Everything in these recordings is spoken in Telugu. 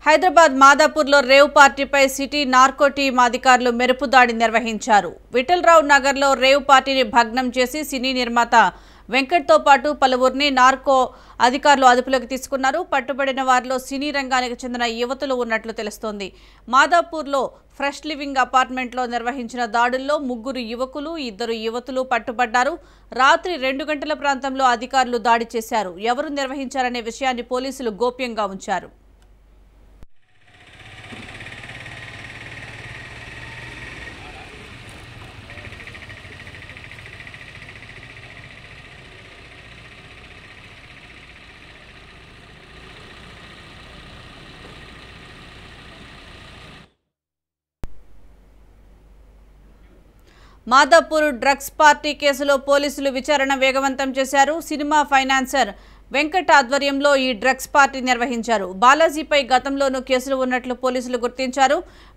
హైదరాబాద్ మాదాపూర్లో రేవ్ పార్టీపై సిటీ నార్కో టీం అధికారులు మెరుపు దాడి నిర్వహించారు. విఠలరావు నగర్లో రేవ్ పార్టీని భగ్నం చేసి సినీ నిర్మాత వెంకట్తో పాటు పలువురిని నార్కో అధికారులు అదుపులోకి తీసుకున్నారు. పట్టుబడిన వారిలో సినీ రంగానికి చెందిన యువతులు ఉన్నట్లు తెలుస్తోంది. మాదాపూర్లో ఫ్రెష్ లివింగ్ అపార్ట్మెంట్లో నిర్వహించిన దాడుల్లో 3 యువకులు 2 యువతులు పట్టుబడ్డారు. రాత్రి 2 గంటల ప్రాంతంలో అధికారులు దాడి చేశారు. ఎవరు నిర్వహించారనే విషయాన్ని పోలీసులు గోప్యంగా ఉంచారు. మాదాపూర్ డ్రగ్స్ పార్టీ కేసులో పోలీసులు విచారణ వేగవంతం చేశారు. సినిమా ఫైనాన్సర్ వెంకట్ ఆధ్వర్యంలో ఈ డ్రగ్స్ పార్టీ నిర్వహించారు. బాలాజీపై గతంలోనూ కేసులు ఉన్నట్లు పోలీసులు గుర్తించారు.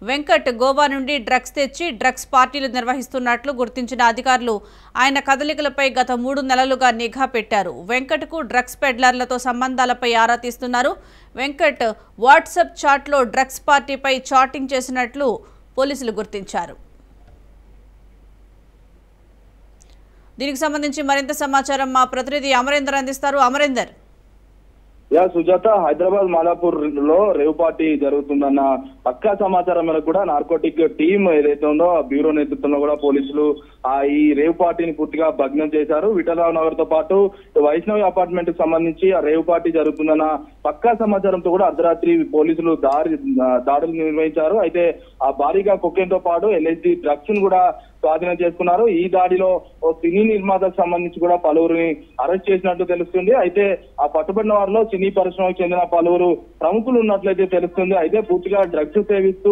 వెంకట్ గోవా నుండి డ్రగ్స్ తెచ్చి డ్రగ్స్ పార్టీలు నిర్వహిస్తున్నట్లు గుర్తించిన అధికారులు ఆయన కదలికలపై గత 3 నెలలుగా నిఘా పెట్టారు. వెంకట్కు డ్రగ్స్ పెడ్లర్లతో సంబంధాలపై ఆరా తీస్తున్నారు. వెంకట్ వాట్సాప్ చాట్లో డ్రగ్స్ పార్టీపై చాటింగ్ చేసినట్లు పోలీసులు గుర్తించారు. దీనికి సంబంధించి మరింత సమాచారం మా ప్రతినిధి అమరేందర్ అందిస్తారు. అమరేందర్. సుజాత, హైదరాబాద్ మాదాపూర్ లో రేవ్ పార్టీ జరుగుతుందన్న పక్కా సమాచారం మేరకు కూడా నార్కోటిక్ టీం ఏదైతే ఉందో ఆ బ్యూరో నేతృత్వంలో కూడా పోలీసులు ఈ రేవ్ పార్టీని పూర్తిగా భగ్నం చేశారు. విఠలరావు నగర్ తో పాటు వైష్ణవి అపార్ట్మెంట్ కు సంబంధించి ఆ రేవ్ పార్టీ జరుగుతుందన్న పక్కా సమాచారంతో కూడా అర్ధరాత్రి పోలీసులు దాడులు నిర్వహించారు. అయితే ఆ భారీగా కొకేన్ తో పాటు LSD డ్రగ్స్ ను కూడా స్వాధీనం చేసుకున్నారు. ఈ దాడిలో ఓ సినీ నిర్మాతకు సంబంధించి కూడా పలువురిని అరెస్ట్ చేసినట్టు తెలుస్తుంది. అయితే ఆ పట్టుబడిన వారిలో సినీ పరిశ్రమకు చెందిన పలువురు ప్రముఖులు ఉన్నట్లయితే తెలుస్తుంది. అయితే పూర్తిగా డ్రగ్స్ సేవిస్తూ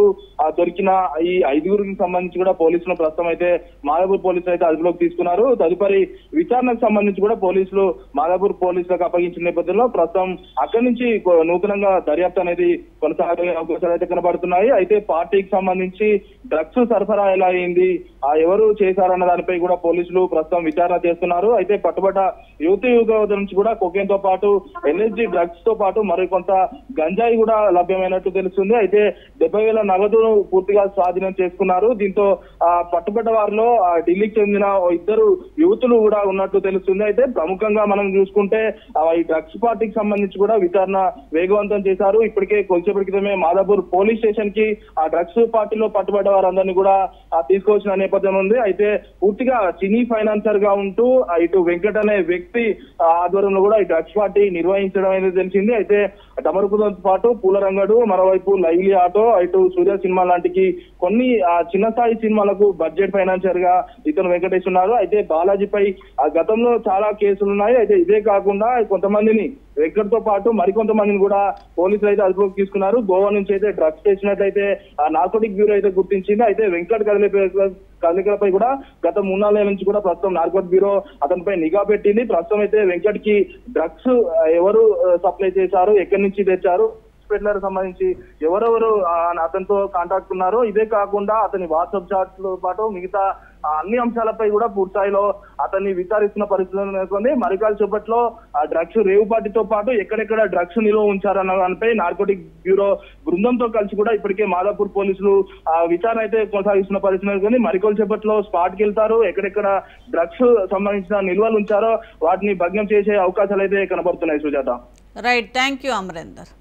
దొరికిన ఈ 5గురికి సంబంధించి కూడా పోలీసులు ప్రస్తుతం అయితే మాదాపూర్ పోలీసులు అయితే అదుపులోకి తీసుకున్నారు. తదుపరి విచారణకు సంబంధించి కూడా పోలీసులు మాదాపూర్ పోలీసులకు అప్పగించిన నేపథ్యంలో ప్రస్తుతం అక్కడి నుంచి నూతనంగా దర్యాప్తు అనేది కొనసాగే అవకాశాలు అయితే కనబడుతున్నాయి. అయితే పార్టీకి సంబంధించి డ్రగ్స్ సరఫరా ఎలా అయింది, ఎవరు చేశారన్న దానిపై కూడా పోలీసులు ప్రస్తుతం విచారణ చేస్తున్నారు. అయితే పట్టుబడ్డ యువత నుంచి కూడా కొకేన్ తో పాటు LSD డ్రగ్స్ తో పాటు మరికొంత గంజాయి కూడా లభ్యమైనట్టు తెలుస్తుంది. అయితే 70,000 నగదును పూర్తిగా స్వాధీనం చేసుకున్నారు. దీంతో పట్టుబడ్డ వారిలో ఢిల్లీకి చెందిన 2 యువతులు కూడా ఉన్నట్టు తెలుస్తుంది. అయితే ప్రముఖంగా మనం చూసుకుంటే ఈ డ్రగ్స్ పార్టీకి సంబంధించి కూడా విచారణ వేగవంతం చేశారు. ఇప్పటికే కొద్దిసేపటి క్రితమే మాదాపూర్ పోలీస్ స్టేషన్ కి ఆ డ్రగ్స్ పార్టీలో పట్టుబడ్డ వారందరినీ కూడా తీసుకొచ్చిన నేపథ్యం ఉంది. అయితే పూర్తిగా సినీ ఫైనాన్సర్ గా ఉంటూ ఇటు వెంకట్ అనే వ్యక్తి ఆధ్వర్యంలో కూడా ఈ డ్రగ్స్ పార్టీ నిర్వహించడం అనేది తెలిసింది. అయితే డమరుకుతో పాటు పూలరంగడు, మరోవైపు లైవ్లీ ఆటో, ఇటు సూర్య సినిమా లాంటికి కొన్ని చిన్న స్థాయి సినిమాలకు బడ్జెట్ ఫైనాన్సర్ గా ఇతను వెంకటేష్ ఉన్నారు. అయితే బాలాజీపై గతంలో చాలా కేసులు ఉన్నాయి. అయితే ఇదే కాకుండా కొంతమందిని వెంకట్ తో పాటు మరికొంతమందిని కూడా పోలీసులు అయితే అదుపులోకి తీసుకున్నారు. గోవా నుంచి అయితే డ్రగ్స్ తెచ్చినట్లయితే నార్కోటిక్ బ్యూరో అయితే గుర్తించింది. అయితే వెంకట్ కదలికలపై కూడా గత 3-4 నెలల నుంచి కూడా ప్రస్తుతం నార్కోటిక్ బ్యూరో అతనిపై నిఘా పెట్టింది. ప్రస్తుతం అయితే వెంకట్ కి డ్రగ్స్ ఎవరు సప్లై చేశారు, ఎక్కడి నుంచి తెచ్చారు, పెడ్లర్ సంబంధించి ఎవరెవరు అతనితో కాంటాక్ట్ ఉన్నారు, ఇదే కాకుండా అతని వాట్సాప్ చాట్ తో పాటు మిగతా అన్ని అంశాలపై కూడా పూర్తిస్థాయిలో అతన్ని విచారిస్తున్న పరిస్థితులు నెలకొంది. మరికాల్సేపట్లో డ్రగ్స్ రేవ్ పార్టీతో పాటు ఎక్కడెక్కడ డ్రగ్స్ నిల్వ ఉంచారన్న దానిపై నార్కోటిక్ బ్యూరో బృందంతో కలిసి కూడా ఇప్పటికే మాదాపూర్ పోలీసులు విచారణ అయితే కొనసాగిస్తున్న పరిస్థితి నెలకొంది. మరికొంతసేపట్లో స్పాట్ కి వెళ్తారు. ఎక్కడెక్కడ డ్రగ్స్ సంబంధించిన నిల్వలు ఉంచారో వాటిని భగ్నం చేసే అవకాశాలు అయితే కనబడుతున్నాయి. Sujatha. Right, thank you Amarender.